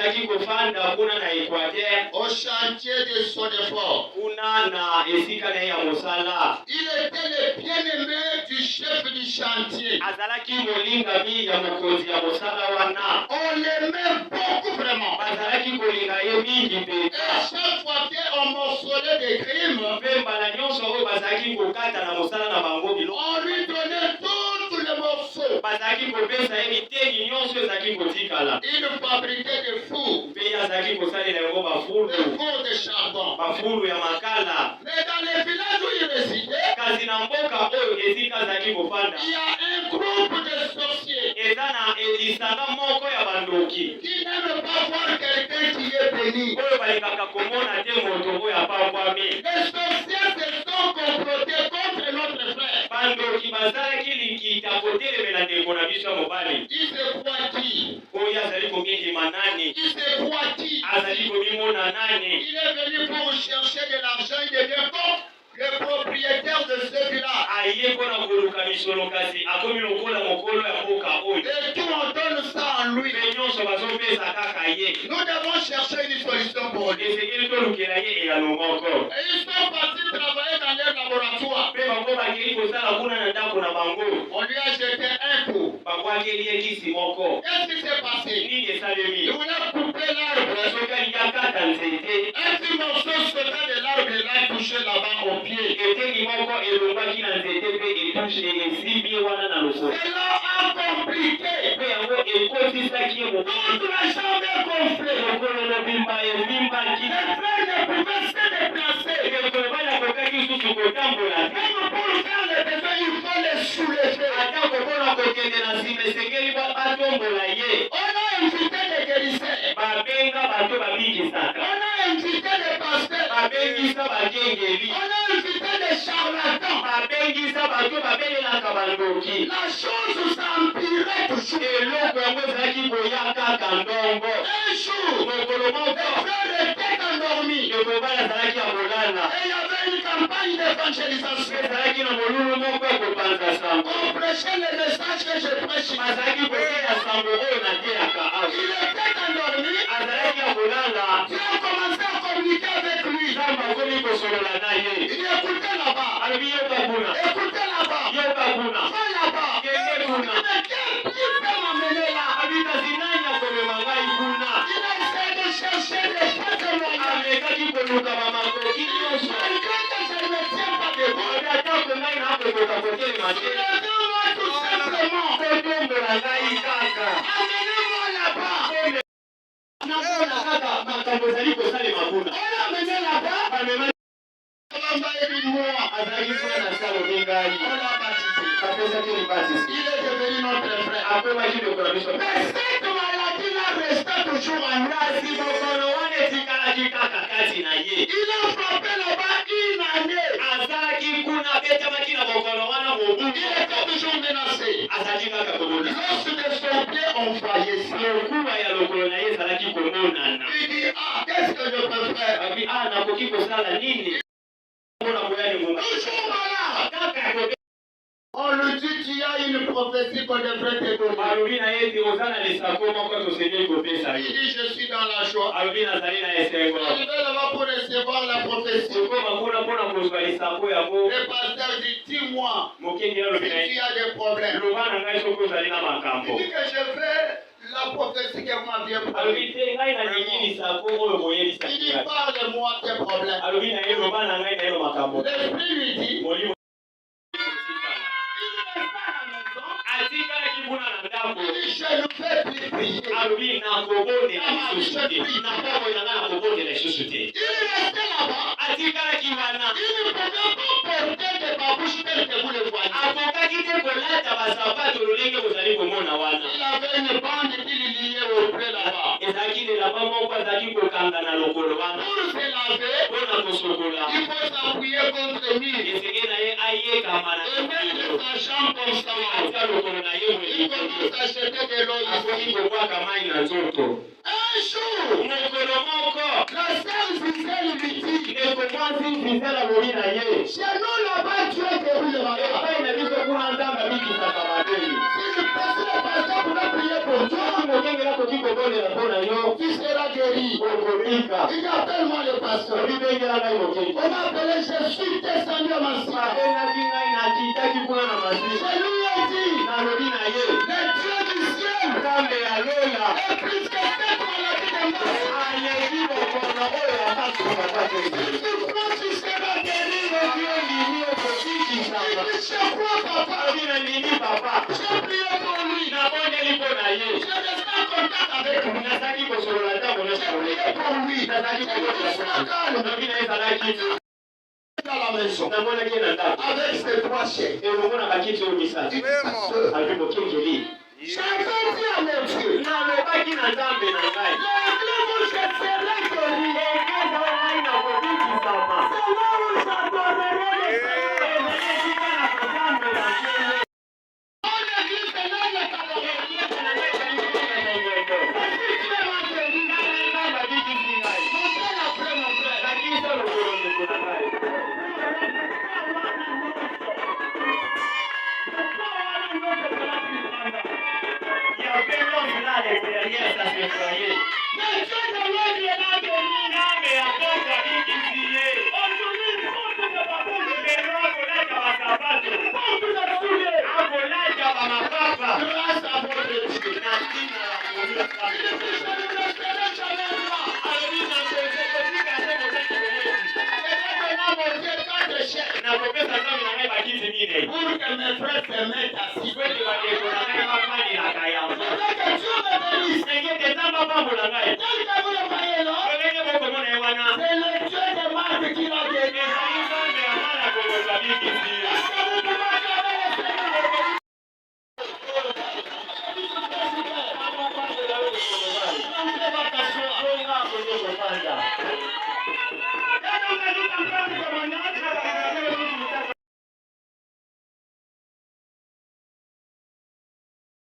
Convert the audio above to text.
bazaki kofanda kuna na Équateur au chantier de son effort. kuna na esika na ya mosala. Il était le bien-aimé du chef du chantier. Azalaki molinga mi ya mokonzi ya mosala wana. On l'aimait beaucoup vraiment. Bazalaki kolinga ye mingi Et penza. chaque fois qu'on morcelait des crimes, Mpe mbala nyonso oyo bazalaki kokata na mosala na bango biloko. on lui donnait tous les morceaux. Bazalaki kopesa ye biteni nyonso ezalaki kotikala. Il fabriquait des fours, Mpe ye azalaki kosalela yango des bafulu. fours de charbon. Bafulu ya makala. Mais dans les villages où il résidait, Kasi na mboka oyo esika azalaki kofanda. il y a un groupe de sorciers Eza na elisanga moko ya bandoki. qui n'aiment pas voir quelqu'un qui est béni. Oyo balingaka komona te moto oyo apamwami. Les sorciers se sont complotés contre notre frère. Bandoki bazalaki likita kotelemela ndeko na biso ya mobali. Il se croit qui? Oyo azali komindima nani? Il se croit qui? Azali komimona nani? Il est venu pour chercher de l'argent, il devient comme le propriétaire de ce village. Aye mpona koluka misolo kasi akomi lokola mokolo ya mboka oyo. Et tout on donne ça en lui. Mpe nyonso bazopesa kaka ye. Nous devons chercher une solution pour lui. Esekeli tolukela ye eyano moko. Et ils sont partis travailler dans leur laboratoire. Mpe bango bakei kosala kuna na ndako na bango. On lui a jeté un coup. Bakwakeli ye kisi moko. Qu'est-ce qui s'est passé? Nini esalemi? Il voulait couper l'arbre. Soki alingi akata nzete. Un petit morceau sautait de l'arbre et l'a touché là-bas au pied. Eteni moko elongwaki na nzete mpe etushe esimbi ye wana na lokolo. Cela a compliqué. Mpe yango ekotisaki ye mokolo. Toute la chambre est gonflée. Mokolo mobimba evimbaki. Les frères ne pouvaient se déplacer. Ekolo bana kokaki susu kotambola te. Même pour faire les besoins, il faut les soulever. Ata kopona kokende na nsima esengeli batombola ye. On a invité des guérisseurs. Babenga bato babikisaka. On a invité des pasteurs. Babengisa bakengeli. On a invité des charlatans. Babengisa bato babelelaka bandoki. La chose s'empirait toujours. Eloko yango ezalaki koya kaka ndongo. Un jour, Mokolo les moko frères étaient endormis. ekobala ezalaki ya kolala. Et il y avait une campagne d'évangélisation. Ezalaki na molulu moko ya kopanza sango. On prêchait le message que je prêche. Bazalaki koteya sango oyo nateyaka awa. Il était endormi. Azalaki ya kolala. Dieu a commencé à communiquer avec lui. Nzambe akomi kosolola na ye. Il dit écoutez là-bas. Alobi yoka kuna. Écoutez là-bas. Yoka kuna. Va là-bas. Kende kuna. Mais quel qui peut m'amener là? Abi kasi nani akomema ngai kuna. Il a essayé de chercher des faits moyens. Amekaki koluka bamakoki nyonso. Malgré que je ne me tiens pas debout. Abi atako ngai nakokoka kotelema te. Soulevez-moi tout simplement. Kotombola ngai kaka. Amenez-moi là-bas. Nakola kaka makambo ezali kosalema kuna. On l'a amené là-bas. Bamema On l'a aidé moi. azalaki kuna na salobi ngai. On l'a baptisé. Bapesaki libatisi. Il est devenu notre frère. Akomaki lokola biso. Mais cette maladie-là restait toujours en lui. Kasi mokolo wana etikalaki kaka kati na ye. Il a frappé là-bas une année. Azalaki kuna abetamaki na mokolo wana mobu. Il était toujours menacé. Azalaki kaka kobunda. Lorsque son pied ont failli, Lokuba ya lokolo na ye ezalaki komonana. il dit, ah, qu'est-ce que je peux faire? Abi nakoki kosala nini? Mpona koyani ngonga. Toujours malade. Kaka akobe. On lui dit qu'il y a une prophétie qu'on devrait te donner. Alobi na ye ete oza na lisako moko tosengeli kopesa Il ye. dit, je suis dans la joie. Alobi nazali na esengo. Arrivé là-bas pour recevoir la prophétie. Okoma kuna mpona kozwa lisako yango. Le pasteur dit, dis-moi, Mokengi alobi na si tu ye. as des problèmes. Loba na ngai soki ozali na Il makambo. dit que je fais la prophétie que vous m'aviez Alobi promis. te ngai nalingi lisako oyo boyebisa Il dit, ngai. parle-moi tes problèmes. Alobi na ye loba na ngai na ye makambo. L'esprit lui dit, Molimo il n'est pas à la maison. atikaki kuna na ndako. Il dit, je ne fais plus prier. Alobi nakobondela lisusu te. Nakoboyanga nakobondela lisusu te. Il est resté là-bas. Atikalaki wana. Il ne pouvait pas porter de babouche telle que vous le voyez. Akokaki te kolata basapato lolenge ozali komona wana. Il avait une bande qui le liait au pied là-bas. Ezalaki lelamba moko azalaki kokanga na lokolo wana. Pour se laver, Mpona kosokola. il faut s'appuyer contre le mur. Esenge na ye ayekama na Et mettre sa jambe constamment. atia lokolo na ye Il commence à jeter de l'eau akoki ici. kobwaka mai na nzoto. Un jour, Mokolo moko la sœur Gisèle lui dit, ndeko mwasi Gisele alobi na ye. chez nous là-bas, Dieu guérit le malade. Epai na biso kuna nzambe abikisaka babeli. Si le pasteur pouvait prier pour toi, Soki mokengela koki kobondela mpo na yo. tu seras sera guéri. Il appelle-moi le pasteur. On m'a appelé, je suis descendu à ma soeur. Je lui ai dit, le Dieu du ciel est plus que cette maladie de mort. Si tu crois, tu seras guéri. Il dit, je crois, papa. J'ai prié pour lui. Je reste en contact avec lui. J'ai prié pour lui. Il soit calme. Dans la maison. Avec ses 3 chiens. Il dit, pasteur, j'avais dit à mon Dieu, l'église où je serai guéri, c'est là où j'adorerai le Seigneur. Mon église, c'est là où je t'adorerai. Et si tu es ma guéri, mon frère après mon frère. Grâce